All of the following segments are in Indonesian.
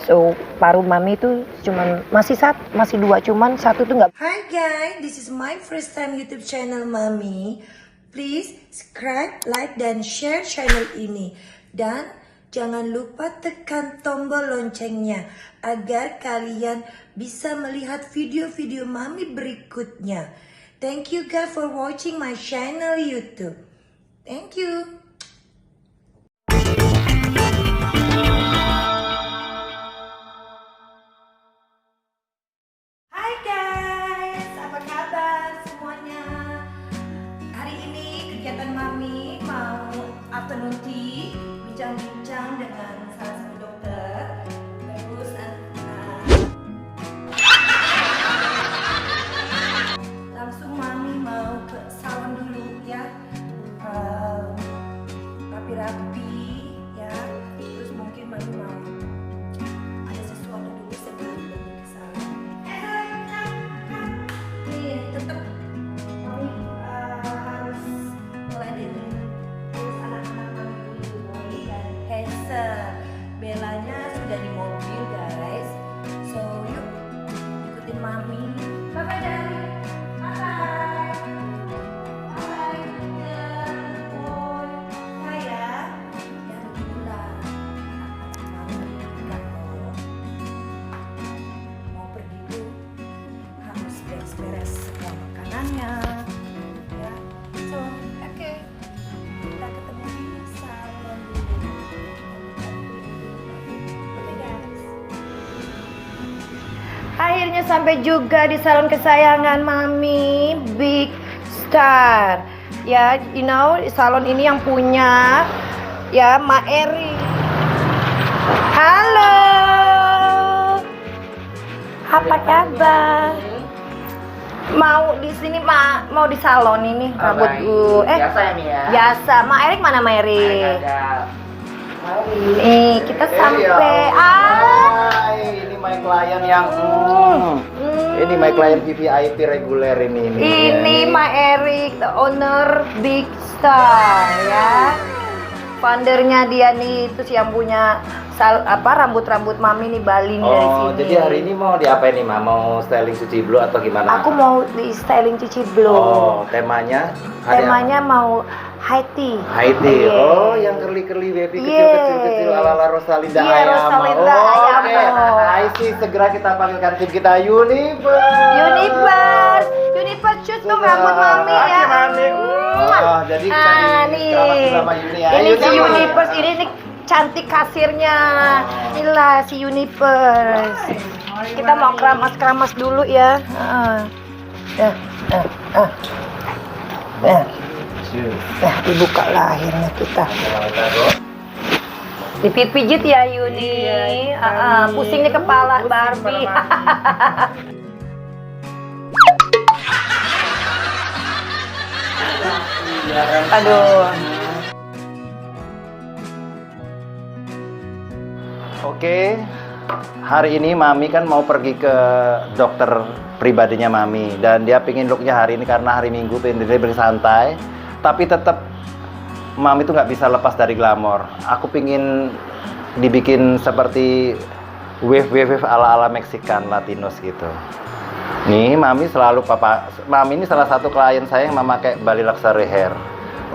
So paruh mami itu cuman masih dua, cuman satu tuh nggak. Hi guys, this is my first time YouTube channel Mami. Please subscribe, like, dan share channel ini. Dan jangan lupa tekan tombol loncengnya agar kalian bisa melihat video-video Mami berikutnya. Thank you guys for watching my channel YouTube. Thank you. Hai guys, apa kabar semuanya? Hari ini kegiatan Mami mau afternoon tea, bincang-bincang dengan salah satu dokter. Terus langsung Mami mau ke salon dulu ya, rapi-rapi ya. Terus mungkin Mami mau ada sesuatu dulu sebelum pergi ke salon. Nih tetap Mami harus ngeladenin terus anak-anak Mami dulu, Boy dan Hazel. Bellanya sudah di mobil guys, so yuk ikutin Mami. Bye bye darling. Bye bye. Bye boy. Sayang, jangan beginilah anak-anak Mami mau pergi dulu, harus beres-beres semua makanannya ya. So oke, kita ketemu di salon dulu. Oke guys. Akhirnya sampai juga di salon kesayangan Mami, Big Star. Ya, you know, salon ini yang punya ya Mak Eri. Halo. Apa kabar? Mau di sini mau di salon ini rambutku. Biasa ya, Mi ya? Biasa. Mak Erik mana Mak Erik? Ada. Kita sampai. Ini my client yang ini my client VIP reguler ini. Ini Mak Erik, the owner Big Star ya. Foundernya dia nih, itu yang punya rambut-rambut Mami nih Bali nih dari sini. Oh, jadi hari ini mau diapain nih, Ma? Mau styling cuci blue atau gimana? Aku mau di styling cuci blue. Oh, temanya? Temanya mau high tea. High tea. Yeah. Oh, yang curly baby Yeah. kecil ala Rosalinda Iya, Ayamo. Rosalinda Oke. Ayamo. Hai sih, segera kita panggilkan tim kita Universe. Universe cut dong rambut Mami ya. Oh, jadi kita nih. kerabat sama Uni ya. Ini si Universe, ini nih cantik kasirnya. Inilah si Universe. Kita mau keramas dulu ya. Dibuka lah akhirnya kita. Dipijit ya Yuni. Pusing nih kepala Barbie. Aduh. Oke, hari ini Mami kan mau pergi ke dokter pribadinya Mami dan dia pingin looknya hari ini karena hari Minggu pengen dia bersantai, tapi tetap Mami tuh nggak bisa lepas dari glamor. Aku pingin dibikin seperti wave ala Meksikan Latinos gitu. Nih Mami ini salah satu klien saya yang memakai Bali Luxury Hair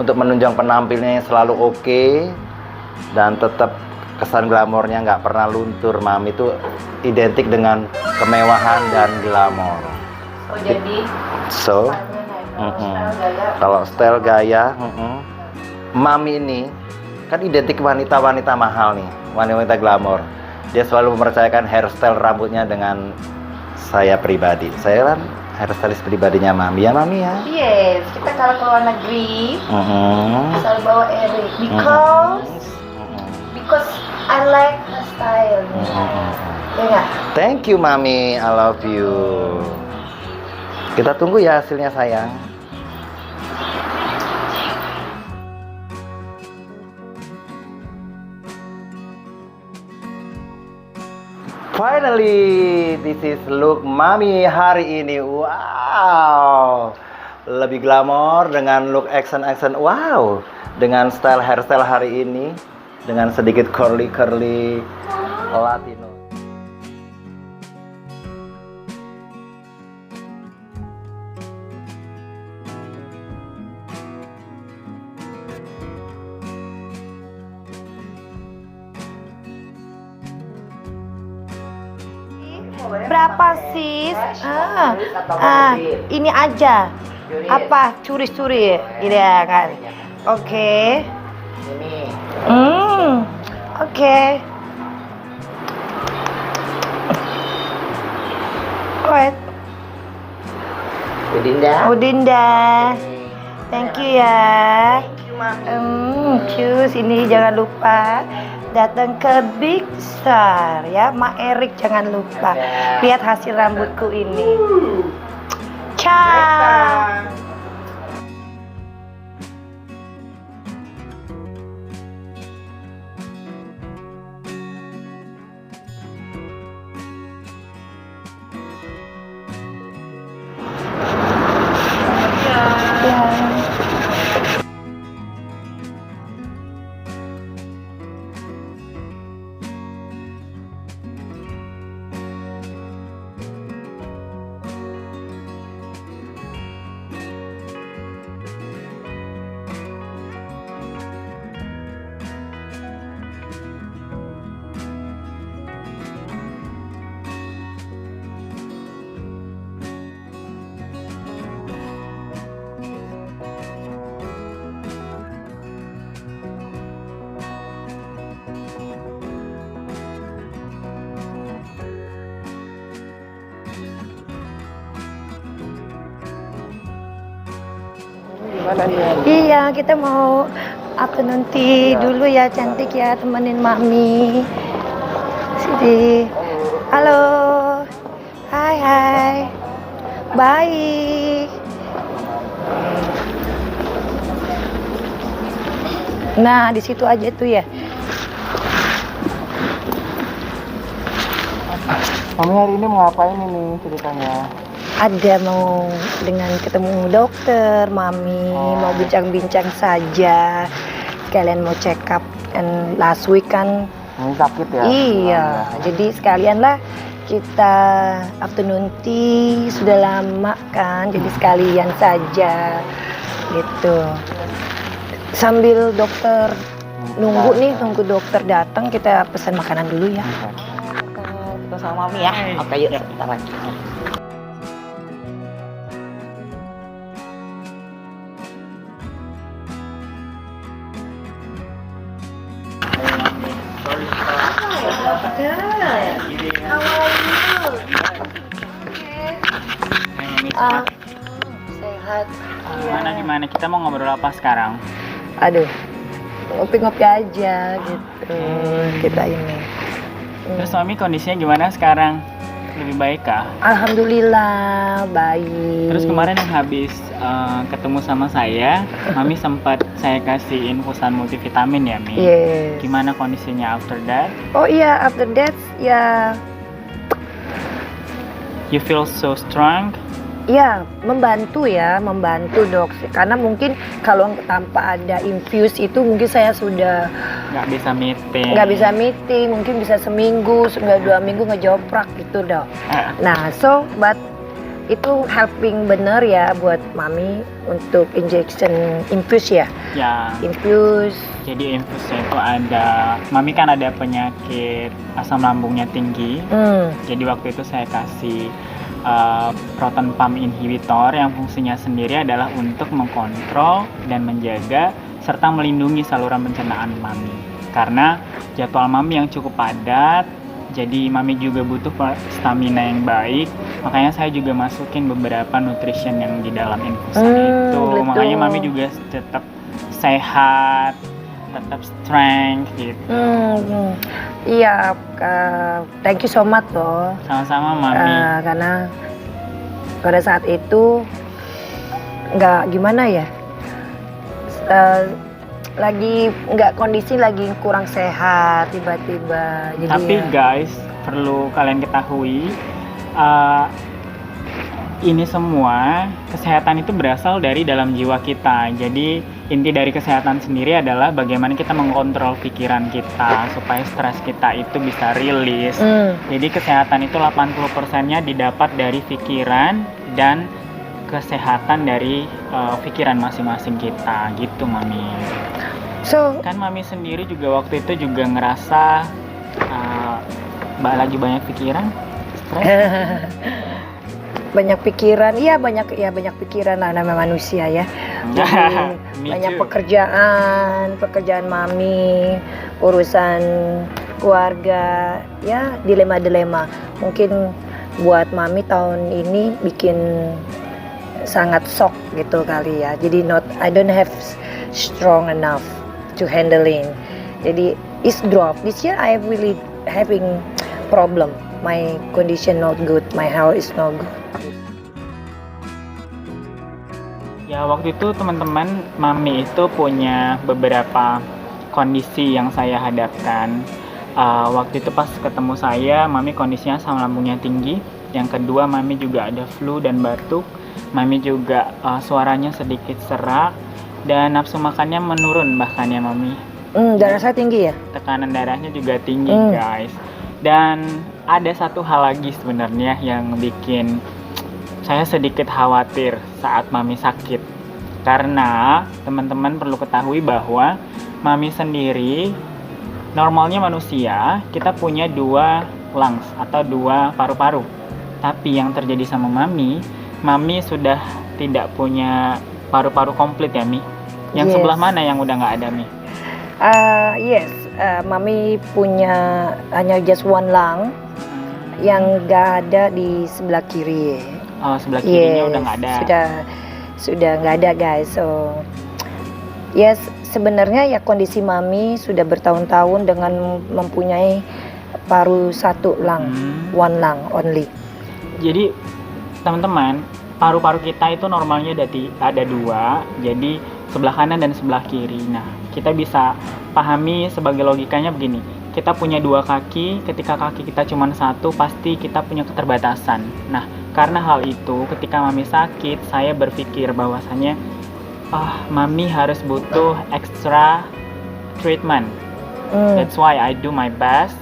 untuk menunjang penampilnya yang selalu oke dan tetap kesan glamornya nggak pernah luntur. Mami itu identik dengan kemewahan dan glamor. Oh jadi kalau style gaya, Mami ini kan identik wanita-wanita mahal nih, wanita glamor. Dia selalu mempercayakan hairstyle rambutnya dengan saya pribadi. Saya kan hairstylist pribadinya Mami ya, Mami ya. Yes, kita kalau ke luar negeri selalu bawa Erik because I like the style. Ya nggak? Thank you Mami, I love you. Kita tunggu ya hasilnya sayang. Finally, this is look Mami hari ini. Wow, lebih glamor dengan look accent. Wow, dengan hairstyle hari ini dengan sedikit curly Latino. Berapa sis? Ini aja. Apa? Curi-curi? Gitu ya kan? Oke. Oke. Alright. Udinda. Thank you ya. Cus, ini jangan lupa datang ke Big Star ya, Ma Erik jangan lupa. Lihat hasil rambutku ini. Ciao. Iya, kita mau afternoon tea dulu ya, cantik ya, temenin mami. Sini. Halo. Hai. Baik. Nah, di situ aja tuh ya. Mami hari ini mau ngapain ini ceritanya? Ada mau dengan ketemu dokter, mami mau bincang-bincang saja. Sekalian mau check up, and last week kan. Mami sakit ya? Iya, jadi sekalian lah kita afternoon tea, sudah lama kan, jadi sekalian saja gitu. Sambil dokter nunggu dokter datang, kita pesan makanan dulu ya. Kita sama Mami ya. Oke, yuk sebentar lagi. Sehat. Gimana? Kita mau ngobrol apa sekarang? Aduh, ngopi-ngopi aja gitu. Kita ini. Terus Mami kondisinya gimana sekarang? Lebih baik kah? Alhamdulillah baik. Terus kemarin yang habis ketemu sama saya, Mami sempat saya kasih infusan multivitamin ya, Mi? Yes. Gimana kondisinya after that? Oh iya, after that ya. You feel so strong? Ya, membantu dok. Karena mungkin kalau tanpa ada infuse itu mungkin saya sudah Nggak bisa meeting. Mungkin bisa seminggu, sudah 2 minggu ngejoprak gitu dok. Nah, but itu helping bener ya buat mami untuk injection infuse ya. Ya. Infuse. Jadi infusnya itu ada, Mami kan ada penyakit asam lambungnya tinggi. Jadi waktu itu saya kasih proton pump inhibitor yang fungsinya sendiri adalah untuk mengkontrol dan menjaga serta melindungi saluran pencernaan Mami. Karena jadwal Mami yang cukup padat, jadi Mami juga butuh stamina yang baik. Makanya saya juga masukin beberapa nutrition yang di dalam infusan itu. Betul. Makanya Mami juga tetap sehat, tetap strength gitu. Iya, thank you so much loh. Sama-sama Mami. Karena pada saat itu nggak gimana ya, lagi nggak kondisi lagi kurang sehat tiba-tiba. Jadi tapi guys, perlu kalian ketahui, ini semua kesehatan itu berasal dari dalam jiwa kita. Jadi inti dari kesehatan sendiri adalah bagaimana kita mengontrol pikiran kita supaya stres kita itu bisa rilis. Jadi kesehatan itu 80%-nya didapat dari pikiran dan kesehatan dari pikiran masing-masing kita gitu Mami. So Kan Mami sendiri juga waktu itu juga ngerasa lagi banyak pikiran, Banyak pikiran, iya banyak pikiran lah namanya manusia ya. Jadi, Me banyak too. pekerjaan mami, urusan keluarga, ya dilema-dilema. Mungkin buat mami tahun ini bikin sangat shock gitu kali ya. Jadi I don't have strong enough to handling. Jadi it's drop. This year I really having problem. My condition not good. My health is not good. Ya waktu itu teman-teman, mami itu punya beberapa kondisi yang saya hadapkan. Waktu itu pas ketemu saya, mami kondisinya asam lambungnya tinggi. Yang kedua, mami juga ada flu dan batuk. Mami juga suaranya sedikit serak dan nafsu makannya menurun bahkan ya mami. Darah saya tinggi ya? Tekanan darahnya juga tinggi guys. Dan ada satu hal lagi sebenarnya yang bikin saya sedikit khawatir saat mami sakit. Karena teman-teman perlu ketahui bahwa mami sendiri, normalnya manusia, kita punya 2 lungs atau 2 paru-paru. Tapi yang terjadi sama mami sudah tidak punya paru-paru komplit ya Mi. Yang Yes. sebelah mana yang udah nggak ada Mi? Yes, mami punya hanya just one lung yang nggak ada di sebelah kiri. Oh, sebelah kirinya udah nggak ada. Sudah nggak ada guys. So yes, sebenarnya ya kondisi mami sudah bertahun-tahun dengan mempunyai paru 1 lung, one lung only. Jadi teman-teman, paru-paru kita itu normalnya ada 2, jadi sebelah kanan dan sebelah kiri. Nah, kita bisa pahami sebagai logikanya begini. Kita punya 2 kaki, ketika kaki kita cuma 1, pasti kita punya keterbatasan. Nah, karena hal itu, ketika mami sakit, saya berpikir bahwasannya, mami harus butuh extra treatment. That's why I do my best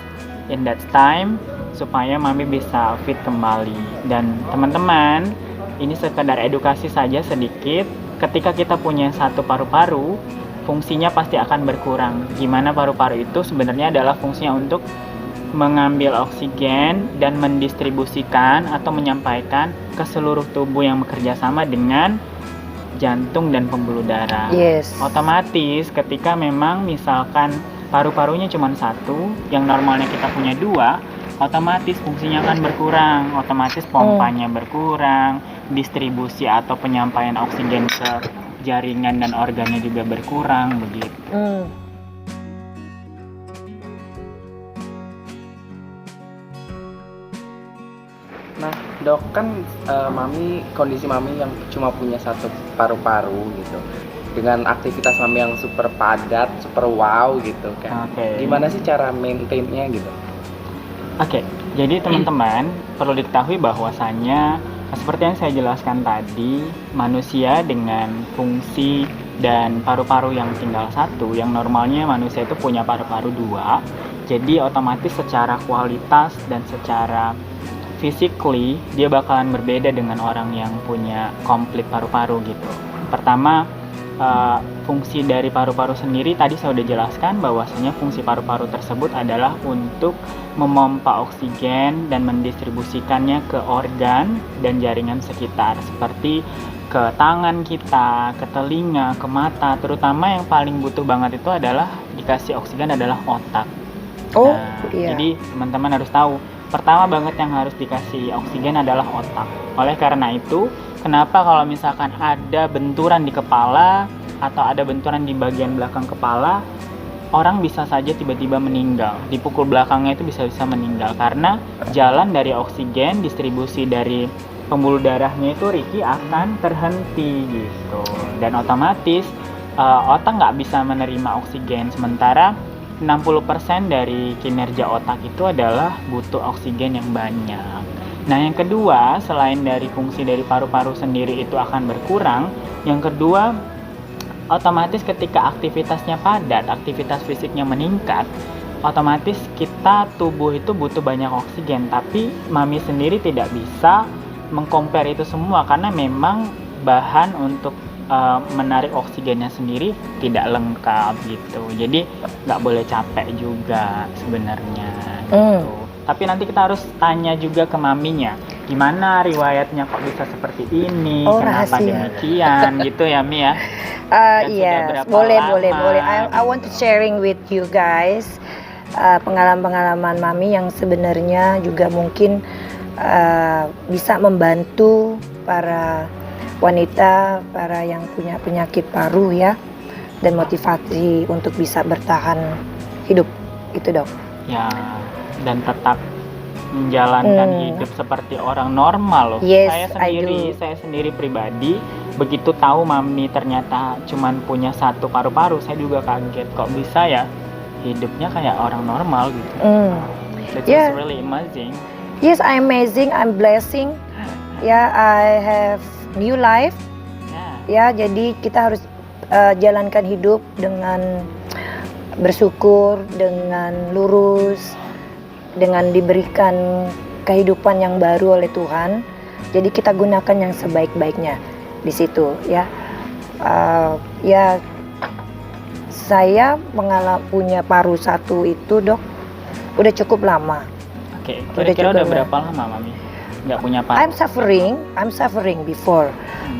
in that time, supaya mami bisa fit kembali. Dan teman-teman, ini sekedar edukasi saja sedikit. Ketika kita punya 1 paru-paru, fungsinya pasti akan berkurang. Gimana paru-paru itu sebenarnya adalah fungsinya untuk mengambil oksigen dan mendistribusikan atau menyampaikan ke seluruh tubuh yang bekerja sama dengan jantung dan pembuluh darah. Yes. Otomatis ketika memang misalkan paru-parunya cuma 1, yang normalnya kita punya 2, otomatis fungsinya akan berkurang, otomatis pompanya berkurang, distribusi atau penyampaian oksigen ke jaringan dan organnya juga berkurang begitu. Nah dok, kan kondisi mami yang cuma punya 1 paru-paru gitu, dengan aktivitas mami yang super padat, super wow gitu kan. Gimana sih cara maintainnya gitu? Oke, jadi teman-teman perlu diketahui bahwasannya seperti yang saya jelaskan tadi, manusia dengan fungsi dan paru-paru yang tinggal 1, yang normalnya manusia itu punya paru-paru 2, jadi otomatis secara kualitas dan secara physically dia bakalan berbeda dengan orang yang punya komplit paru-paru gitu. Pertama, fungsi dari paru-paru sendiri tadi saya udah jelaskan bahwasanya fungsi paru-paru tersebut adalah untuk memompa oksigen dan mendistribusikannya ke organ dan jaringan sekitar seperti ke tangan kita, ke telinga, ke mata. Terutama yang paling butuh banget itu adalah dikasih oksigen adalah otak. Iya. Jadi teman-teman harus tahu, pertama banget yang harus dikasih oksigen adalah otak. Oleh karena itu, kenapa kalau misalkan ada benturan di kepala atau ada benturan di bagian belakang kepala, orang bisa saja tiba-tiba meninggal. Di pukul belakangnya itu bisa meninggal karena jalan dari oksigen, distribusi dari pembuluh darahnya itu akan terhenti gitu. Dan otomatis otak nggak bisa menerima oksigen. Sementara 60% dari kinerja otak itu adalah butuh oksigen yang banyak. Nah, yang kedua, selain dari fungsi dari paru-paru sendiri itu akan berkurang, yang kedua, otomatis ketika aktivitasnya padat, aktivitas fisiknya meningkat, otomatis tubuh itu butuh banyak oksigen, tapi mami sendiri tidak bisa mengcompare itu semua karena memang bahan untuk menarik oksigennya sendiri tidak lengkap gitu. Jadi nggak boleh capek juga sebenarnya gitu. Tapi nanti kita harus tanya juga ke maminya, gimana riwayatnya kok bisa seperti ini, Oh, kenapa rahasia. demikian, gitu ya Mi ya. Dan sudah Yes, berapa boleh, lama? boleh, boleh. I want to sharing with you guys pengalaman-pengalaman mami yang sebenarnya juga mungkin bisa membantu para wanita, para yang punya penyakit paru ya, dan motivasi untuk bisa bertahan hidup, itu dok. Ya, dan tetap menjalankan hidup seperti orang normal loh. Yes, I Saya sendiri pribadi begitu tahu mami ternyata cuman punya satu paru-paru, saya juga kaget kok bisa ya hidupnya kayak orang normal gitu. That's Yeah. really amazing. Yes, I'm amazing, I'm blessing. Ya, I have new life. Ya, Ya, jadi kita harus jalankan hidup dengan bersyukur, dengan lurus, dengan diberikan kehidupan yang baru oleh Tuhan. Jadi kita gunakan yang sebaik-baiknya di situ ya. Ya, saya punya paru satu itu dok, udah cukup lama. Oke, Udah kira-kira cukup udah ya. berapa lama mami nggak punya paru? I'm suffering before.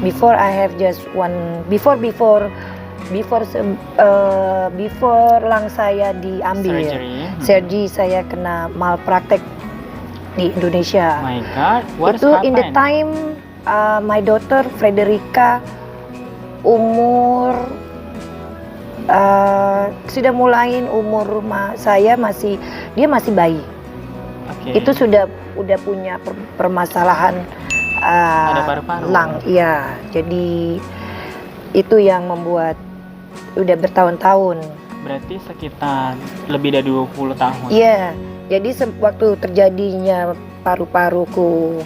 Before I have just one before lang saya diambil. Surgery saya kena malpraktek di Indonesia. My God, what Itu in the happened? time my daughter Frederica umur sudah mulain umur saya dia masih bayi. Oke. Itu udah punya permasalahan Ada paru-paru. lung, iya. Jadi itu yang membuat udah bertahun-tahun. Berarti sekitar lebih dari 20 tahun. Iya. Jadi waktu terjadinya paru-paruku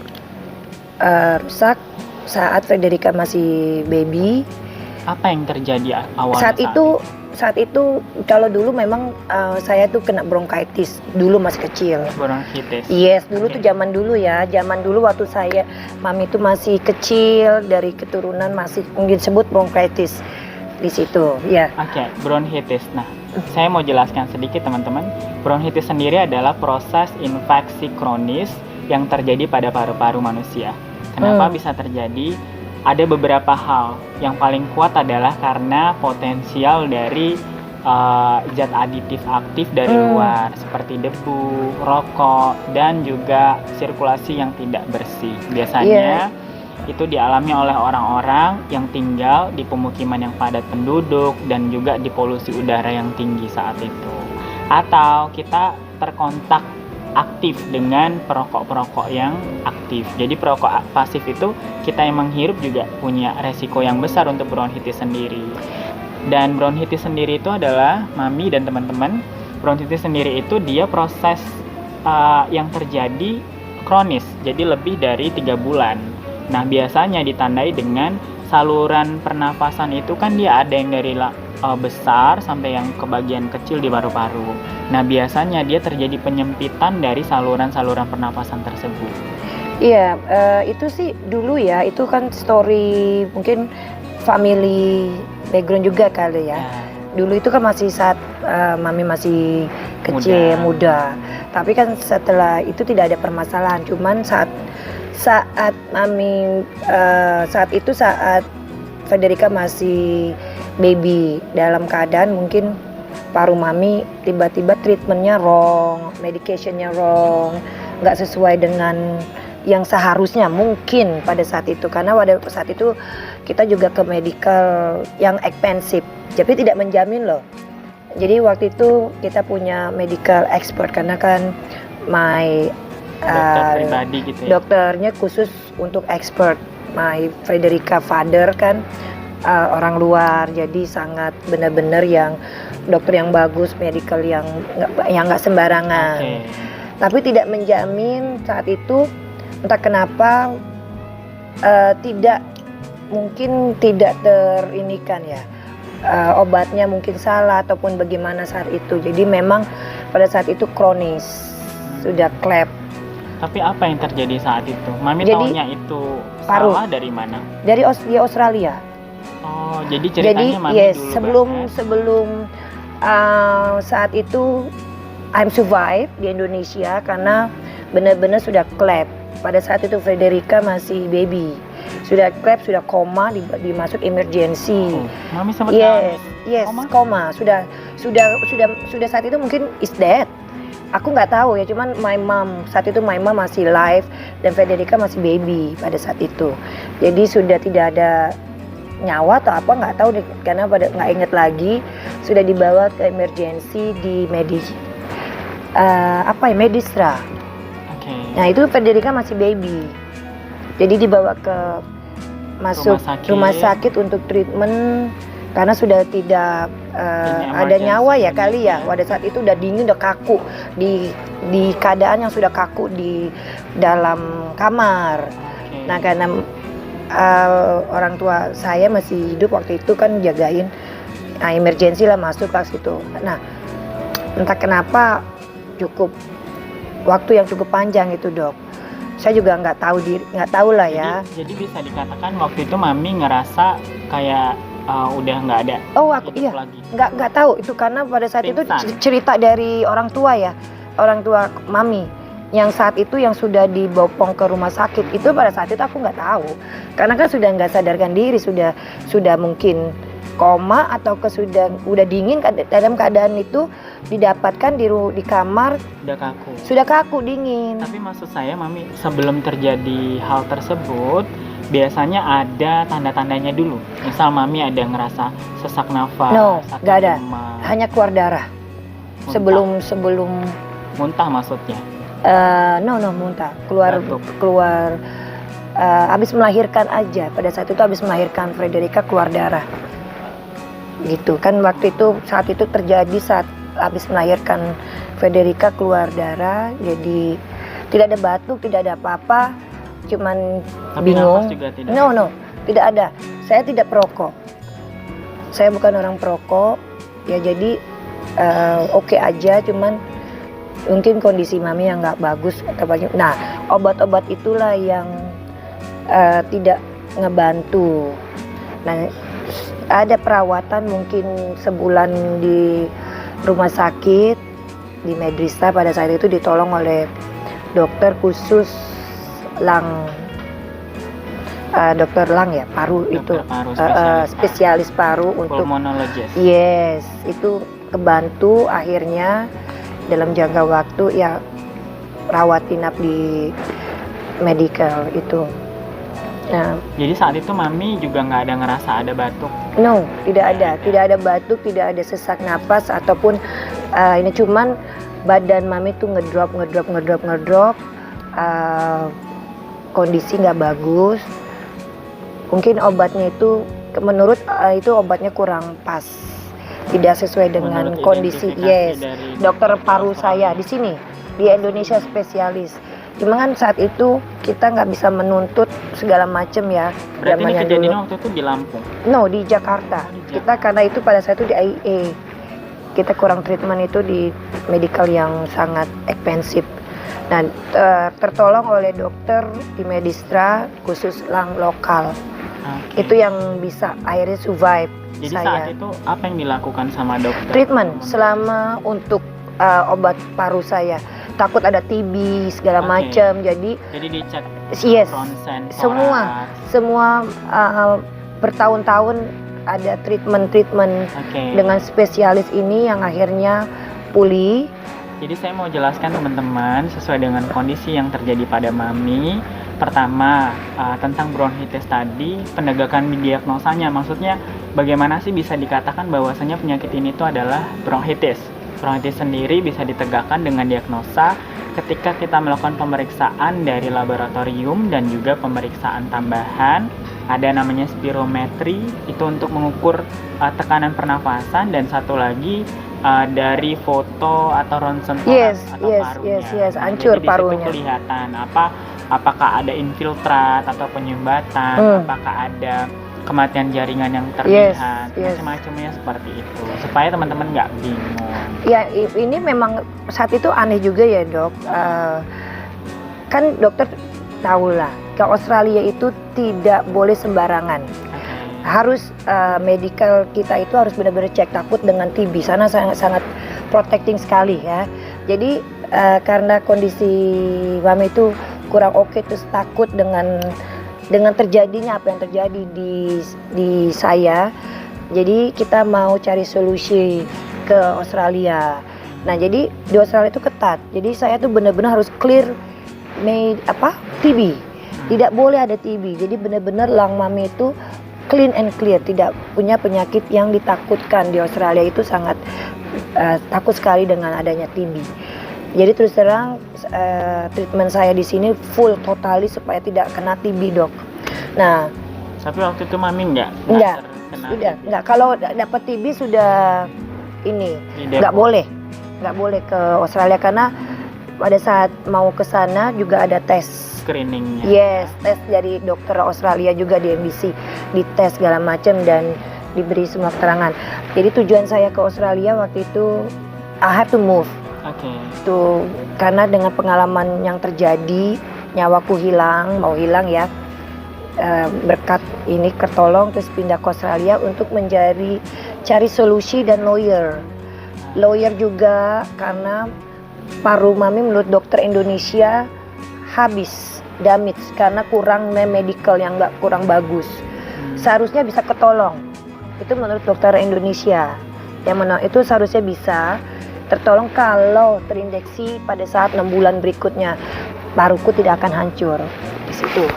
rusak saat Frederica masih baby. Apa yang terjadi awalnya Saat itu kalau dulu memang saya tuh kena bronkitis dulu masih kecil. bronkitis? Yes, dulu Oke. tuh zaman dulu ya. Zaman dulu waktu mami itu masih kecil, dari keturunan masih mungkin disebut bronkitis di situ. Ya. Oke, bronkitis. Nah, saya mau jelaskan sedikit teman-teman. Bronkitis sendiri adalah proses infeksi kronis yang terjadi pada paru-paru manusia. Kenapa bisa terjadi? Ada beberapa hal. Yang paling kuat adalah karena potensial dari zat aditif aktif dari luar seperti debu, rokok, dan juga sirkulasi yang tidak bersih. Biasanya itu dialami oleh orang-orang yang tinggal di pemukiman yang padat penduduk dan juga di polusi udara yang tinggi saat itu. Atau kita terkontak aktif dengan perokok-perokok yang aktif. Jadi perokok pasif itu kita yang menghirup juga punya resiko yang besar untuk bronkitis sendiri. Dan bronkitis sendiri itu adalah mami dan teman-teman, bronkitis sendiri itu dia proses yang terjadi kronis, jadi lebih dari 3 bulan. Nah, biasanya ditandai dengan saluran pernafasan itu kan dia ada yang dari besar sampai yang ke bagian kecil di paru-paru. Nah, biasanya dia terjadi penyempitan dari saluran-saluran pernafasan tersebut. Iya, itu sih dulu ya, itu kan story mungkin family background juga kali ya. Dulu itu kan masih saat mami masih kecil, muda. Tapi kan setelah itu tidak ada permasalahan, cuman saat mami saat Frederica masih baby, dalam keadaan mungkin paru mami tiba-tiba treatmentnya wrong, medicationnya wrong, nggak sesuai dengan yang seharusnya mungkin pada saat itu, karena pada saat itu kita juga ke medical yang expensive, jadi tidak menjamin loh. Jadi waktu itu kita punya medical expert karena kan dokter pribadi gitu ya. Dokternya khusus untuk expert, my Frederica father kan orang luar, jadi sangat benar-benar yang dokter yang bagus, medical yang nggak sembarangan. Tapi tidak menjamin saat itu, entah kenapa tidak terinikan ya, obatnya mungkin salah ataupun bagaimana saat itu. Jadi memang pada saat itu kronis, sudah klep. Tapi apa yang terjadi saat itu? Mami taunya itu paru. salah dari mana? Di Australia. Oh, jadi ceritanya mami yes, dulu sebelum saat itu I'm survive di Indonesia karena benar-benar sudah klep. Pada saat itu Frederica masih baby, sudah klep, sudah koma, dimasuk emergency. Mami sempat Yes, koma. Sudah saat itu mungkin is dead. Aku nggak tahu ya, cuman saat itu my mom masih live dan Frederica masih baby pada saat itu. Jadi sudah tidak ada nyawa atau apa nggak tahu deh, karena pada nggak inget lagi. Sudah dibawa ke emergency di Medistra. Nah itu Frederica masih baby, jadi dibawa ke rumah sakit untuk treatment karena sudah tidak ada nyawa ya kali ya. Pada saat itu udah dingin, udah kaku di keadaan yang sudah kaku di dalam kamar. Nah karena orang tua saya masih hidup waktu itu kan jagain, emergency lah masuk ke situ. Nah entah kenapa cukup waktu yang cukup panjang itu dok. Saya juga nggak tahu lah ya. Jadi bisa dikatakan waktu itu mami ngerasa kayak udah nggak ada. Oh aku iya lagi. Nggak tahu itu karena pada saat Pingsan. Itu cerita dari orang tua ya, orang tua mami yang saat itu yang sudah dibopong ke rumah sakit itu. Pada saat itu aku nggak tahu karena kan sudah nggak sadarkan diri, sudah mungkin koma atau udah dingin dalam keadaan itu didapatkan di kamar sudah kaku dingin. Tapi maksud saya mami, sebelum terjadi hal tersebut biasanya ada tanda-tandanya dulu. Misal mami ada ngerasa sesak nafas, nggak ada, hanya keluar darah. Muntah. Sebelum muntah maksudnya. Muntah, keluar habis melahirkan aja. Pada saat itu habis melahirkan Frederica keluar darah. Gitu kan saat itu terjadi saat habis melahirkan Frederica keluar darah, jadi tidak ada batuk, tidak ada apa-apa, cuman tapi bingung. Juga tidak tidak ada. Saya tidak perokok, saya bukan orang perokok ya, jadi oke aja, cuman mungkin kondisi mami yang nggak bagus. Nah obat-obat itulah yang tidak ngebantu. Nah ada perawatan mungkin sebulan di rumah sakit di Medistra. Pada saat itu ditolong oleh dokter khusus dokter Lang ya, paru, spesialis paru untuk pulmonologis. Yes, itu kebantu akhirnya dalam jangka waktu ya rawat inap di medical itu. Nah, jadi saat itu mami juga nggak ada ngerasa ada batuk? No, tidak ada batuk, tidak ada sesak napas ataupun ini, cuman badan mami tuh ngedrop, kondisi nggak bagus. Mungkin obatnya itu menurut itu obatnya kurang pas, tidak sesuai dengan menurut kondisi. Yes, dokter paru saya di sini di Indonesia spesialis. Cuma kan saat itu kita nggak bisa menuntut segala macam ya. Berarti ini kejadian waktu itu di Lampung? No, di Jakarta. Kita karena itu pada saat itu di IAEA. Kita kurang treatment itu di medical yang sangat ekspensif. Dan tertolong oleh dokter di Medistra khusus lokal. Itu yang bisa akhirnya survive. Jadi saya. Saat itu apa yang dilakukan sama dokter? Treatment selama untuk obat paru saya. Takut ada TB segala macam, jadi dicek ronsen, semua bertahun-tahun ada treatment dengan spesialis ini yang akhirnya pulih. Jadi saya mau jelaskan teman-teman sesuai dengan kondisi yang terjadi pada mami. Pertama tentang bronkitis tadi, penegakan diagnosanya, maksudnya bagaimana sih bisa dikatakan bahwasanya penyakit ini itu adalah bronkitis. Bronkitis sendiri bisa ditegakkan dengan diagnosa ketika kita melakukan pemeriksaan dari laboratorium dan juga pemeriksaan tambahan. Ada namanya spirometri, itu untuk mengukur tekanan pernafasan, dan satu lagi dari foto atau ronsen parunya. Hancur parunya. Itu kelihatan apakah ada infiltrat atau penyumbatan, apakah ada kematian jaringan yang terlihat, macam-macamnya seperti itu, supaya teman-teman nggak bingung. Ya ini memang saat itu aneh juga ya dok, kan dokter tahu lah ke Australia itu tidak boleh sembarangan, harus medical kita itu harus benar-benar cek, takut dengan TB, sana sangat protecting sekali ya. Jadi karena kondisi mami itu kurang oke, terus takut dengan terjadinya apa yang terjadi di saya. Jadi kita mau cari solusi ke Australia. Nah, jadi di Australia itu ketat. Jadi saya tuh benar-benar harus clear TB. Tidak boleh ada TB. Jadi benar-benar lung mami itu clean and clear, tidak punya penyakit yang ditakutkan. Di Australia itu sangat takut sekali dengan adanya TB. Jadi terus terang treatment saya di sini full totali supaya tidak kena TB, Dok. Nah, Tapi waktu itu mami enggak terkena sudah TB. enggak. Kalau dapat TB sudah ini Di nggak Depok. nggak boleh ke Australia karena pada saat mau ke sana juga ada tes. Screeningnya. Yes, tes dari dokter Australia juga di MBC, dites segala macam dan diberi semua keterangan. Jadi tujuan saya ke Australia waktu itu I have to move. Oke. Tuh, karena dengan pengalaman yang terjadi, nyawaku mau hilang ya. Berkat ini ketolong terus pindah ke Australia untuk cari solusi dan lawyer juga karena paru mami menurut dokter Indonesia habis damage karena kurang medical yang kurang bagus. Seharusnya bisa ketolong, itu menurut dokter Indonesia yang itu seharusnya bisa tertolong kalau terinfeksi pada saat 6 bulan berikutnya, paruku tidak akan hancur di situ.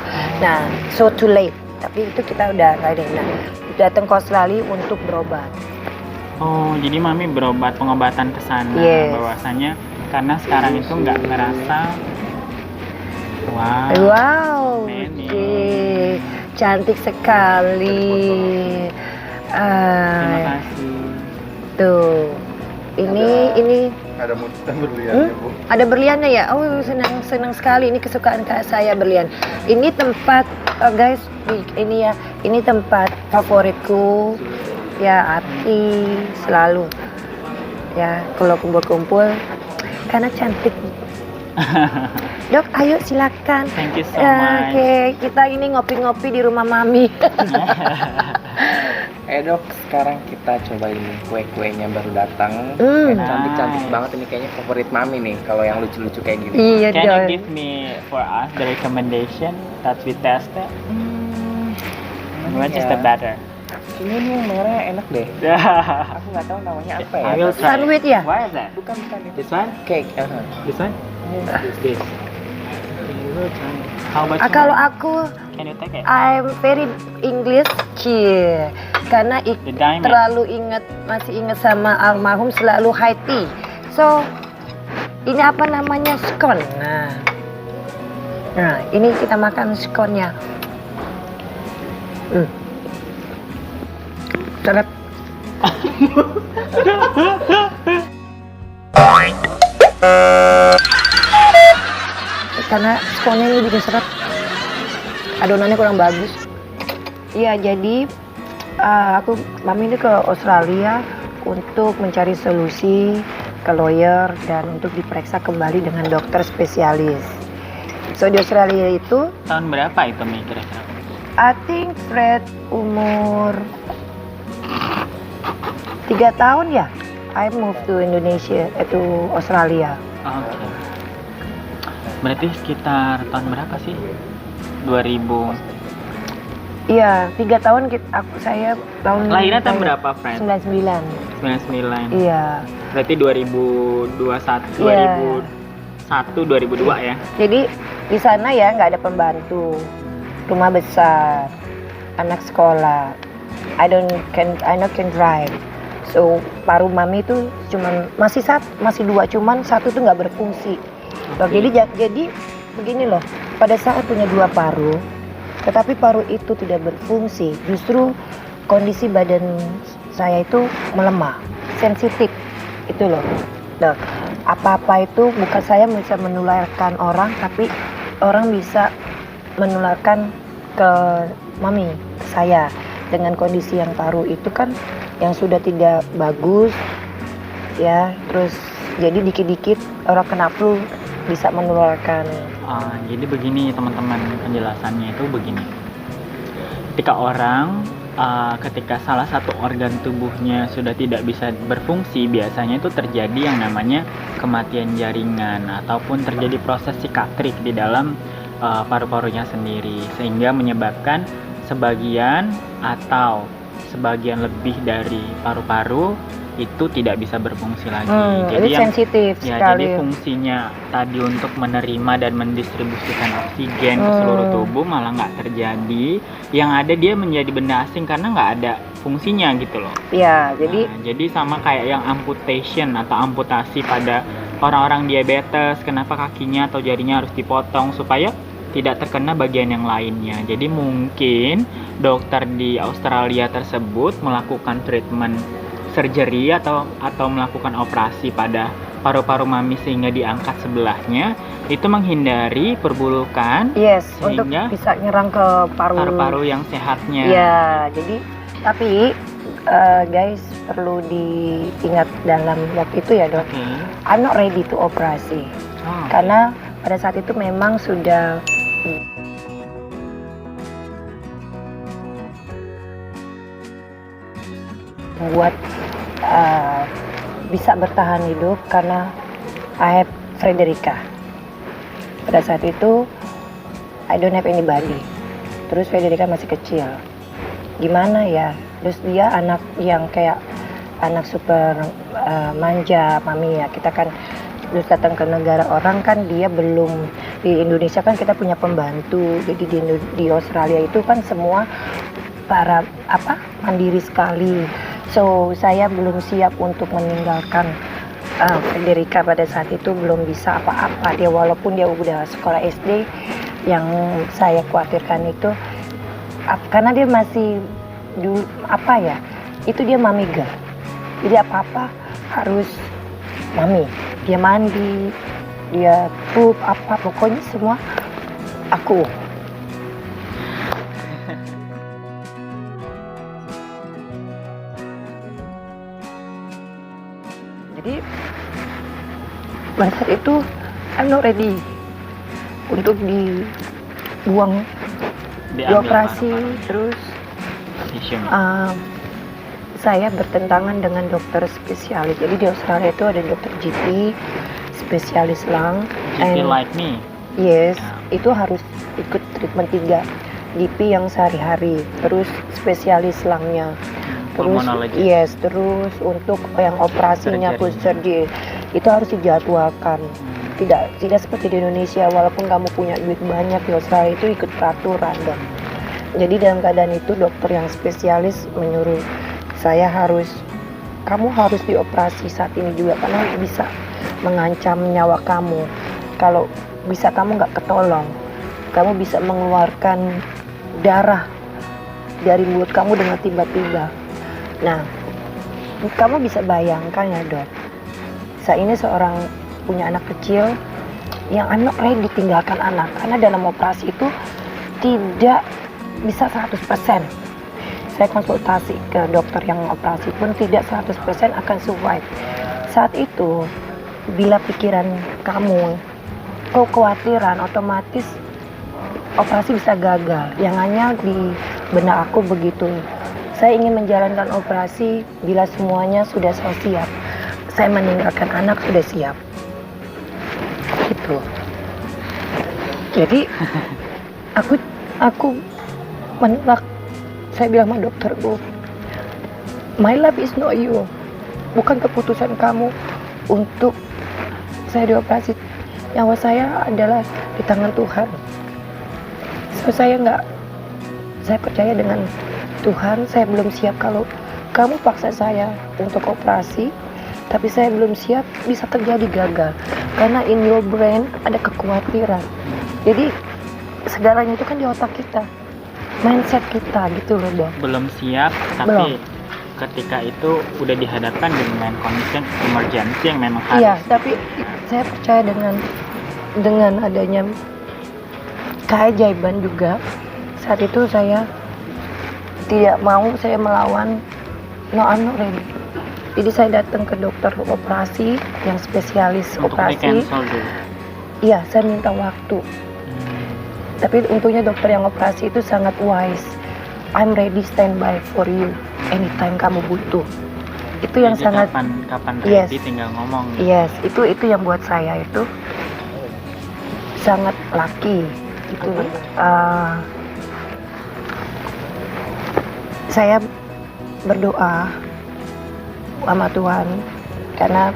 Nah, so too late. Tapi itu kita udah nggak ada. Nah, datang ke Australia untuk berobat. Oh, jadi mami berobat pengobatan ke sana. Yes. Bahwasanya karena sekarang itu nggak ngerasa. Wow. Wow, Neni. oke. Cantik sekali. Terima kasih. Tuh, ini Ada mutan berliannya, Bu. ada berliannya ya. Oh, senang sekali. Ini kesukaan saya berlian. Ini tempat guys, ini ya. Ini tempat favoritku. Ya, Ati selalu. Ya, kalau kumpul-kumpul karena cantik. Dok, ayo silakan. Thank you so much. Oke, kita ini ngopi-ngopi di rumah mami. Dok, sekarang kita cobain kue-kuenya baru datang. Cantik-cantik banget ini, kayaknya favorit mami nih kalau yang lucu-lucu kayak gini. Iya, Can you Dok. give me for us the recommendation that we tested? Which is the better? Ini nih yang merahnya enak deh. Aku nggak tahu namanya apa ya. I will try. Sandwich ya? Why is that? Bukan ini. This one? Cake. This one? This. We will try. How about you? Kalau aku Can you take it? I'm very English kid karena The diamond. masih ingat sama almarhum selalu high tea. So ini apa namanya, scone. Nah ini kita makan scone-nya. Sedap. Karena scone-nya ini bikin sedap. Adonannya kurang bagus. Iya, jadi mami ini ke Australia untuk mencari solusi ke lawyer dan untuk diperiksa kembali dengan dokter spesialis. So di Australia itu, Tahun berapa itu Mi kira-kira? I think Fred umur 3 tahun ya. I moved to Indonesia, to Australia. Oke. Berarti sekitar tahun berapa sih? 2000. Iya, 3 tahun saya tahun Lahirnya tahun berapa, friend? 99. 99. Iya. Berarti 2021, Iya. 2002 ya. Jadi di sana ya nggak ada pembantu, rumah besar, anak sekolah. I not can drive. So paru mami itu masih 2, cuman 1 tuh nggak berfungsi. Loh, jadi begini loh, pada saat punya 2 paru, tetapi paru itu tidak berfungsi, justru kondisi badan saya itu melemah, sensitif, itu loh. Nah, apa-apa itu bukan saya bisa menularkan orang, tapi orang bisa menularkan ke mami saya dengan kondisi yang paru itu kan yang sudah tidak bagus ya, terus jadi dikit-dikit orang kena flu bisa menularkan. Jadi begini teman-teman, penjelasannya itu begini. Ketika orang ketika salah satu organ tubuhnya sudah tidak bisa berfungsi, biasanya itu terjadi yang namanya kematian jaringan ataupun terjadi proses sikatrik di dalam paru-parunya sendiri, sehingga menyebabkan sebagian atau sebagian lebih dari paru-paru itu tidak bisa berfungsi lagi. Jadi itu sensitif sekali. Jadi fungsinya tadi untuk menerima dan mendistribusikan oksigen ke seluruh tubuh malah nggak terjadi. Yang ada dia menjadi benda asing karena nggak ada fungsinya gitu loh. Iya, jadi Jadi sama kayak yang amputation atau amputasi pada orang-orang diabetes, kenapa kakinya atau jarinya harus dipotong supaya tidak terkena bagian yang lainnya. Jadi mungkin dokter di Australia tersebut melakukan treatment surgery atau melakukan operasi pada paru-paru mami sehingga diangkat sebelahnya, itu menghindari perburukan untuk sehingga bisa nyerang ke paru-paru yang sehatnya. Ya, jadi tapi guys perlu diingat dalam waktu itu ya dok, I'm not ready to operasi karena pada saat itu memang sudah membuat bisa bertahan hidup karena I have Frederica. Pada saat itu I don't have anybody. Terus Frederica masih kecil. Gimana ya? Terus dia anak yang kayak anak super manja, mami ya. Kita kan terus datang ke negara orang kan dia belum, di Indonesia kan kita punya pembantu. Jadi di Australia itu kan semua para mandiri sekali. So saya belum siap untuk meninggalkan Frederica pada saat itu, belum bisa apa-apa. Dia walaupun dia udah sekolah SD, yang saya khawatirkan itu karena dia masih dulu itu dia mami girl. Jadi apa-apa harus mami. Dia mandi, dia pup, pokoknya semua aku. Jadi pada saat itu I'm not ready untuk dibuang, dioperasi. Terus saya bertentangan dengan dokter spesialis. Jadi di Australia itu ada dokter GP, spesialis lung. GP like me? Yes, itu harus ikut treatment 3. GP yang sehari-hari, terus spesialis lungnya. Terus terus untuk yang operasinya full surgery itu harus dijadwalkan. Tidak seperti di Indonesia, walaupun kamu punya duit banyak, di Australia itu ikut peraturan dong. Jadi dalam keadaan itu dokter yang spesialis menyuruh kamu harus dioperasi saat ini juga karena bisa mengancam nyawa kamu. Kalau bisa kamu nggak ketolong, kamu bisa mengeluarkan darah dari mulut kamu dengan tiba-tiba. Nah, kamu bisa bayangkan ya dok, saya ini seorang punya anak kecil yang anak ready tinggalkan anak, karena dalam operasi itu tidak bisa 100%. Saya konsultasi ke dokter yang operasi pun tidak 100% akan survive. Saat itu, bila pikiran kamu kekhawatiran, otomatis operasi bisa gagal. Yang hanya di benak aku begitu. Saya ingin menjalankan operasi bila semuanya sudah siap. Saya meninggalkan anak sudah siap. Gitu. Jadi aku menolak. Saya bilang sama dokterku, my life is not you. Bukan keputusan kamu untuk saya dioperasi. Nyawa saya adalah di tangan Tuhan. So saya percaya dengan Tuhan. Saya belum siap kalau kamu paksa saya untuk operasi, tapi saya belum siap, bisa terjadi gagal. Karena in your brain ada kekhawatiran. Jadi segalanya itu kan di otak kita, mindset kita gitu loh dok. Belum siap, tapi ketika itu udah dihadapkan dengan kondisi emergency yang memang harus. Iya, tapi saya percaya dengan adanya keajaiban juga. Saat itu saya tidak mau, saya melawan. No, I'm not ready. Jadi saya datang ke dokter operasi yang spesialis untuk operasi. Iya, saya minta waktu. Tapi untungnya dokter yang operasi itu sangat wise. I'm ready standby for you anytime kamu butuh. Itu yang Jadi sangat kapan Yes. ready tinggal ngomong gitu. yes, itu yang buat saya itu sangat lucky. Itu saya berdoa sama Tuhan karena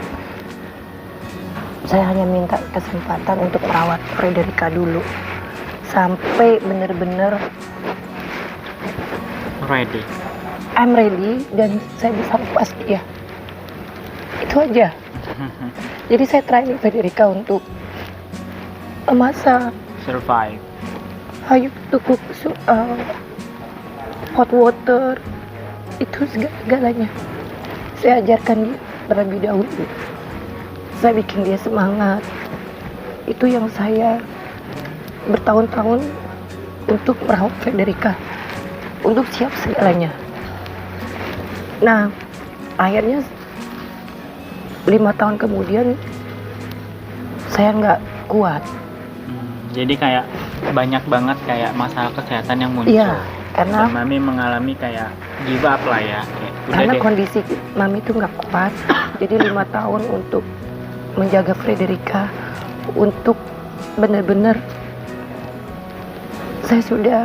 saya hanya minta kesempatan untuk merawat Frederica dulu sampai benar-benar Ready. I'm ready dan saya bisa lepas dia. Itu aja. Jadi saya training Frederica untuk memasak, Survive. ayo to cook hot water, itu segala-galanya. Saya ajarkan dia terlebih dahulu. Saya bikin dia semangat. Itu yang saya bertahun-tahun untuk merawat Frederica, untuk siap segalanya. Nah, akhirnya 5 tahun kemudian saya nggak kuat. Jadi kayak banyak banget kayak masalah kesehatan yang muncul. Iya, karena Dan Mami mengalami kayak give up lah ya. Kayak, udah karena deh. kondisi Mami itu nggak kuat. Jadi 5 tahun untuk menjaga Frederica, untuk benar-benar saya sudah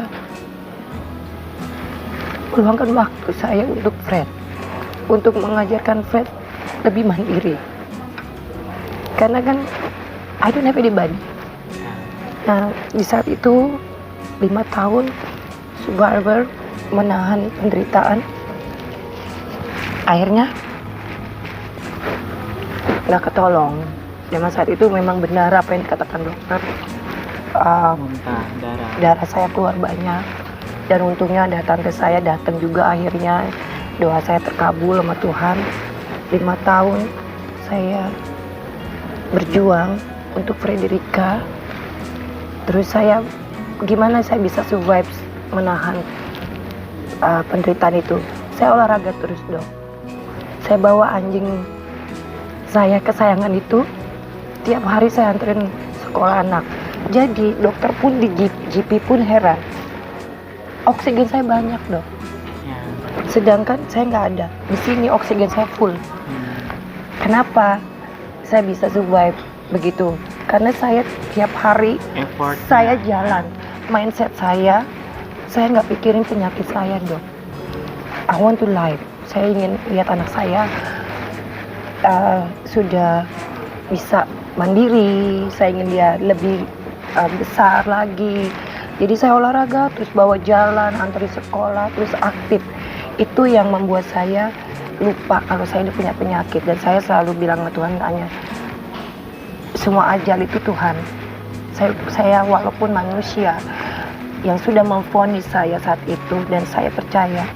meluangkan waktu saya untuk Fred, untuk mengajarkan Fred lebih mandiri. Karena kan I don't have anybody. Nah, di saat itu 5 tahun survivor menahan penderitaan, akhirnya nggak ketolong. Dan saat itu memang benar apa yang dikatakan dokter, Muntah, darah. darah saya keluar banyak. Dan untungnya ada tante saya datang juga, akhirnya doa saya terkabul sama Tuhan. 5 tahun saya berjuang untuk Frederica. Terus saya, gimana saya bisa survive menahan penderitaan itu? Saya olahraga terus dong. Saya bawa anjing saya kesayangan itu, tiap hari saya anterin sekolah anak. Jadi dokter pun di GP pun heran. Oksigen saya banyak dok. Ya. Sedangkan saya nggak ada. Di sini oksigen saya full. Kenapa saya bisa survive begitu? Karena saya tiap hari Effort. saya jalan. Mindset saya nggak pikirin penyakit saya dok. I want to live. Saya ingin lihat anak saya sudah bisa mandiri. Saya ingin dia lebih besar lagi. Jadi saya olahraga, terus bawa jalan, antri sekolah, terus aktif. Itu yang membuat saya lupa kalau saya udah punya penyakit. Dan saya selalu bilang ke Tuhan, tanya, semua ajal itu Tuhan. Saya walaupun manusia yang sudah memvonis saya saat itu, dan saya percaya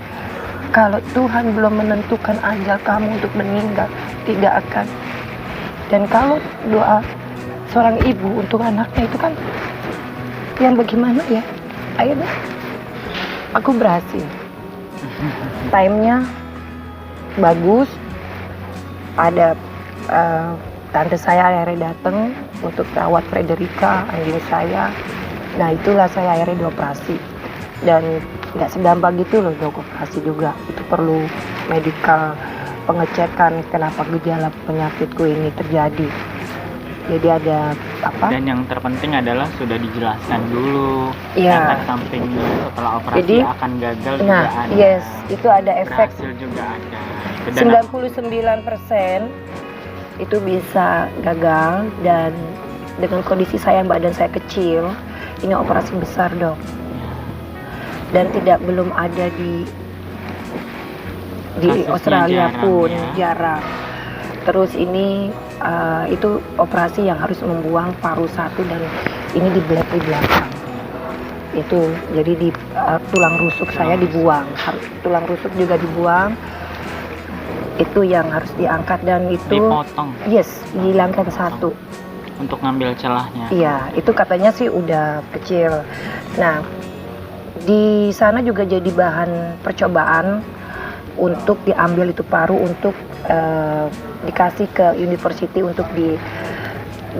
kalau Tuhan belum menentukan ajal kamu untuk meninggal, tidak akan. Dan kalau doa seorang ibu untuk anaknya itu kan yang bagaimana ya, akhirnya aku berhasil. Timenya bagus. Ada tante saya akhirnya datang untuk rawat Frederica, anjing saya. Nah itulah saya akhirnya dioperasi. Dan nggak segampang gitu loh dioperasi juga. Itu perlu medical pengecekan kenapa gejala penyakitku ini terjadi. Jadi ada apa? Dan yang terpenting adalah sudah dijelaskan dulu Iya. efek sampingnya setelah operasi Jadi, akan gagal juga Nah, ada. yes, itu ada efek. Berhasil juga ada. Dan 99% itu bisa gagal, dan dengan kondisi saya badan saya kecil, ini operasi besar dok, dan belum ada di Kasusnya Australia jarang, pun ya. jarang. Terus ini itu operasi yang harus membuang paru satu, dan ini di belakang. Itu jadi di tulang rusuk saya dibuang, tulang rusuk juga dibuang. Itu yang harus diangkat, dan itu dipotong yes, dihilangkan satu. untuk ngambil celahnya. Iya, itu katanya sih udah kecil. Nah, di sana juga jadi bahan percobaan untuk diambil itu paru, untuk dikasih ke university untuk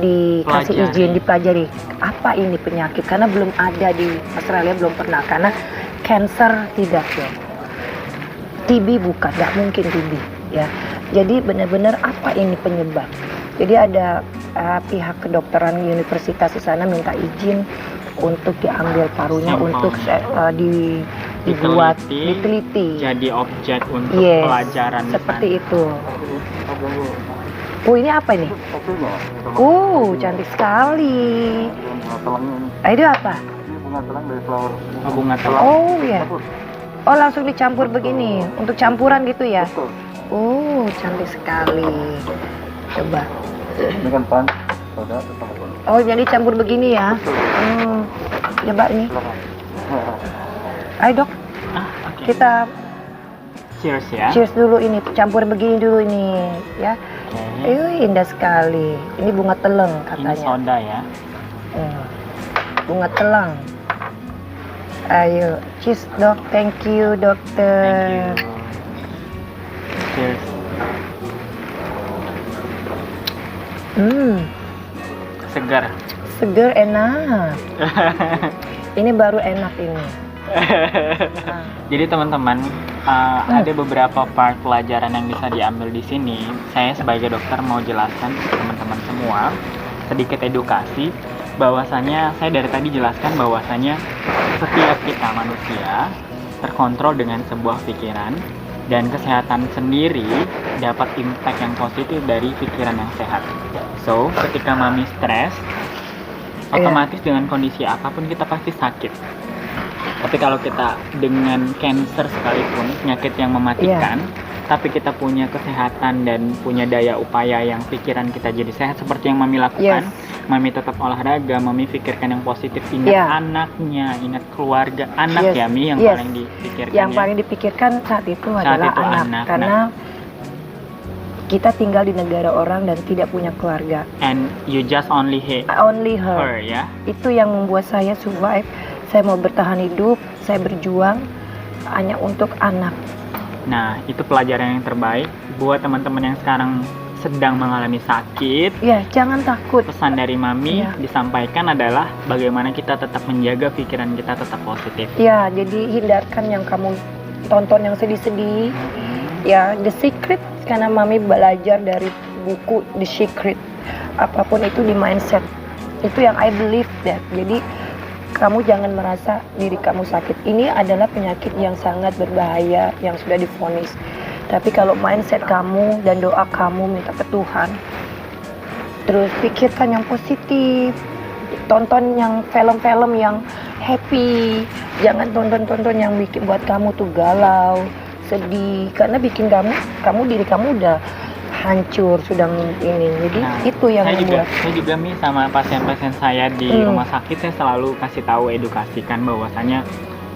dikasih Pelajari. izin dipelajari apa ini penyakit, karena belum ada di Australia, belum pernah, karena cancer tidak ya, TB bukan, nggak mungkin TB ya. Jadi benar-benar apa ini penyebab. Jadi ada pihak kedokteran universitas di sana minta izin untuk diambil parunya Sampel. untuk dibuat diteliti. Jadi objek untuk Yes, pelajaran di seperti sana. itu. Oh, ini apa ini? Cantik sekali. Itu apa? Oh, bunga telang. Oh ya. Oh, langsung dicampur begini untuk campuran gitu ya? Oh, cantik sekali. Coba. Ini kan pan, Oh, jadi campur begini ya? Coba ini. Ayo dok, Ah, oke. kita Cheers ya. cheers dulu ini, campur begini dulu ini, ya. Oke. Indah sekali. Ini bunga teleng Ini katanya. soda ya. Bunga telang. Ayo, cheers dok. Thank you dokter. Thank you. Cheers. Segar. Seger, enak. Ini baru enak ini. Jadi teman-teman, ada beberapa part pelajaran yang bisa diambil di sini. Saya sebagai dokter mau jelaskan ke teman-teman semua sedikit edukasi, bahwasanya saya dari tadi jelaskan bahwasanya setiap kita manusia terkontrol dengan sebuah pikiran, dan kesehatan sendiri dapat impact yang positif dari pikiran yang sehat. So, ketika mami stres, otomatis dengan kondisi apapun kita pasti sakit. Tapi kalau kita dengan cancer sekalipun, penyakit yang mematikan, tapi kita punya kesehatan dan punya daya upaya yang pikiran kita jadi sehat seperti yang mami lakukan. Mami tetap olahraga, mami pikirkan yang positif, ingat anaknya, ingat keluarga, anak ya Mi yang paling dipikirkan. Yang paling dipikirkan saat itu adalah itu anak, karena kita tinggal di negara orang dan tidak punya keluarga. And you just only Only her. ya. Itu yang membuat saya survive. Saya mau bertahan hidup, saya berjuang hanya untuk anak. Nah, itu pelajaran yang terbaik buat teman-teman yang sekarang sedang mengalami sakit. Ya, jangan takut. Pesan dari mami Ya. disampaikan adalah bagaimana kita tetap menjaga pikiran kita tetap positif. Ya, jadi hindarkan yang kamu tonton yang sedih-sedih. Ya, The Secret, karena mami belajar dari buku The Secret. Apapun itu di mindset. Itu yang I believe that. Jadi kamu jangan merasa diri kamu sakit. Ini adalah penyakit yang sangat berbahaya yang sudah divonis. Tapi kalau mindset kamu dan doa kamu minta ke Tuhan, terus pikirkan yang positif, tonton yang film-film yang happy, jangan tonton-tonton yang bikin buat kamu tuh galau, sedih, karena bikin kamu diri kamu udah hancur sudah ini. Jadi itu yang membuat saya juga Mi sama pasien-pasien saya di rumah sakit, saya selalu kasih tahu, edukasikan bahwasanya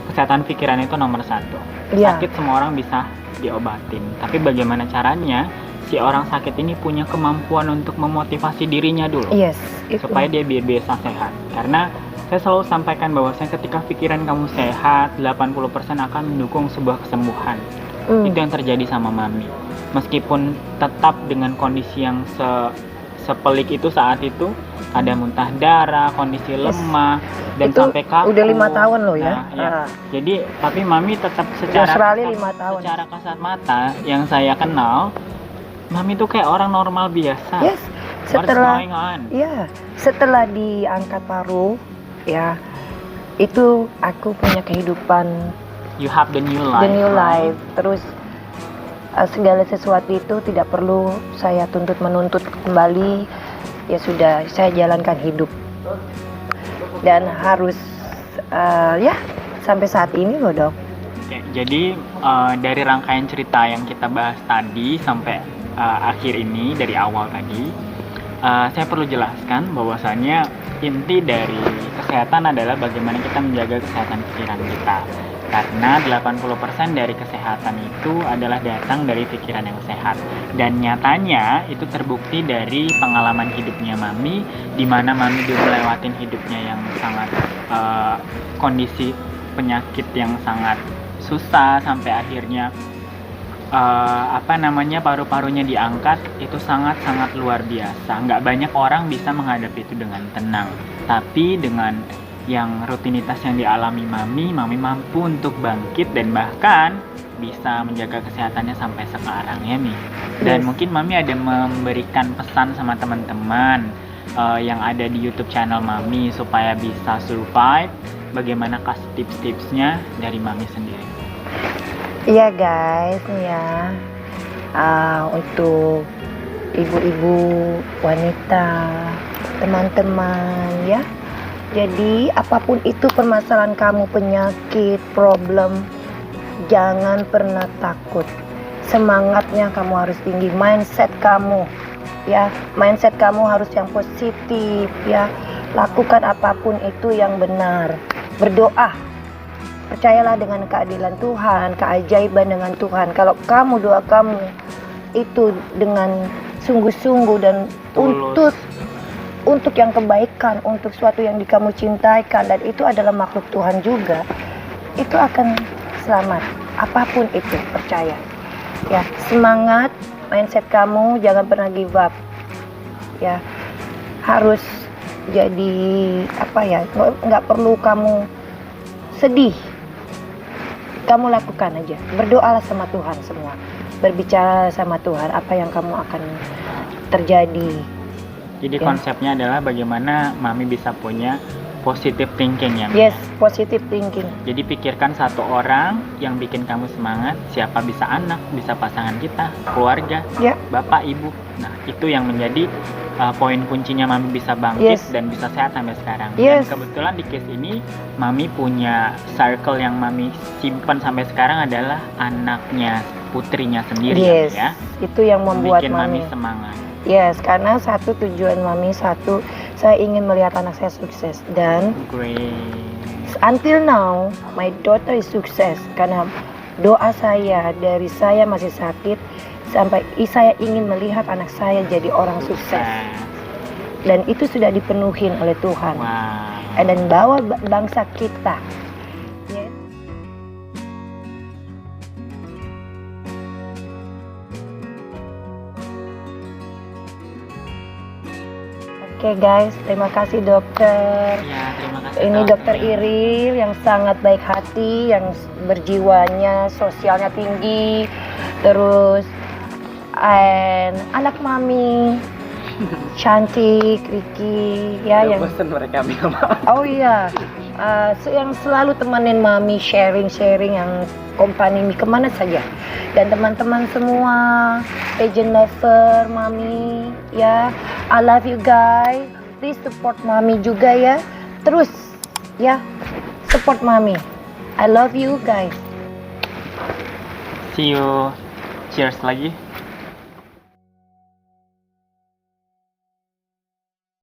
kesehatan pikiran itu nomor 1. Sakit semua orang bisa diobatin, tapi bagaimana caranya si orang sakit ini punya kemampuan untuk memotivasi dirinya dulu, supaya dia biar biasa sehat. Karena saya selalu sampaikan bahwasanya ketika pikiran kamu sehat, 80% akan mendukung sebuah kesembuhan. Itu yang terjadi sama mami. Meskipun tetap dengan kondisi yang sepelik itu saat itu, ada muntah darah, kondisi lemah, dan itu sampai kaku. udah 5 tahun loh ya. Jadi tapi mami tetap Australia 5 tahun. secara kasat mata yang saya kenal, mami tuh kayak orang normal biasa. What's going on? Setelah diangkat paru, ya itu aku punya kehidupan. You have the new life. The new life. Terus segala sesuatu itu tidak perlu saya menuntut kembali. Ya sudah, saya jalankan hidup. Dan harus sampai saat ini loh dok. Oke, jadi dari rangkaian cerita yang kita bahas tadi sampai akhir ini, dari awal tadi, saya perlu jelaskan bahwasanya inti dari kesehatan adalah bagaimana kita menjaga kesehatan pikiran kita. Karena 80% dari kesehatan itu adalah datang dari pikiran yang sehat. Dan nyatanya itu terbukti dari pengalaman hidupnya mami, di mana mami dulu lewatin hidupnya yang sangat kondisi penyakit yang sangat susah, sampai akhirnya paru-parunya diangkat itu sangat-sangat luar biasa. Nggak banyak orang bisa menghadapi itu dengan tenang. Tapi dengan yang rutinitas yang dialami Mami mampu untuk bangkit dan bahkan bisa menjaga kesehatannya sampai sekarang ya Mi. Dan Yes. mungkin Mami ada memberikan pesan sama teman-teman yang ada di YouTube channel Mami supaya bisa survive. Bagaimana kasih tips-tipsnya dari Mami sendiri? Iya guys, nih ya, untuk ibu-ibu, wanita, teman-teman ya. Jadi apapun itu permasalahan kamu, penyakit, problem, jangan pernah takut. Semangatnya kamu harus tinggi, mindset kamu ya, mindset kamu harus yang positif ya. Lakukan apapun itu yang benar. Berdoa. Percayalah dengan keadilan Tuhan, keajaiban dengan Tuhan. Kalau kamu doa kamu itu dengan sungguh-sungguh dan Tulus. untuk yang kebaikan, untuk suatu yang kamu cintaikan, dan itu adalah makhluk Tuhan juga, itu akan selamat. Apapun itu, percaya. Ya, semangat, mindset kamu jangan pernah give up. Ya, harus jadi nggak perlu kamu sedih. Kamu lakukan aja, berdoalah sama Tuhan semua, berbicara sama Tuhan apa yang kamu akan terjadi. Jadi Ya. konsepnya adalah bagaimana Mami bisa punya positive thinking ya Mi? Yes, positive thinking. Jadi pikirkan satu orang yang bikin kamu semangat, siapa bisa anak, bisa pasangan kita, keluarga, Ya. bapak, ibu. Nah itu yang menjadi poin kuncinya Mami bisa bangkit Yes. dan bisa sehat sampai sekarang. Yes. Dan kebetulan di case ini Mami punya circle yang Mami simpan sampai sekarang adalah anaknya, putrinya sendiri Yes, ya. itu yang membuat Bikin Mami. semangat. Yes, karena satu tujuan Mami, satu, saya ingin melihat anak saya sukses, dan Great. until now my daughter is sukses karena doa saya dari saya masih sakit sampai saya ingin melihat anak saya jadi orang sukses, dan itu sudah dipenuhin oleh Tuhan. Wow. Dan bawa bangsa kita. Yes. Oke guys, terima kasih dokter. Ya, terima kasih. Ini Dok. dokter Iril yang sangat baik hati, yang berjiwanya, sosialnya tinggi, terus anak Mami cantik, Ricky ya, yang bosan mereka ambil maaf. oh iya, yang selalu temenin Mami, sharing yang company me kemana saja, dan teman-teman semua, agent lover Mami ya, I love you guys, please support Mami juga ya, terus ya support Mami, I love you guys. See you. Cheers lagi.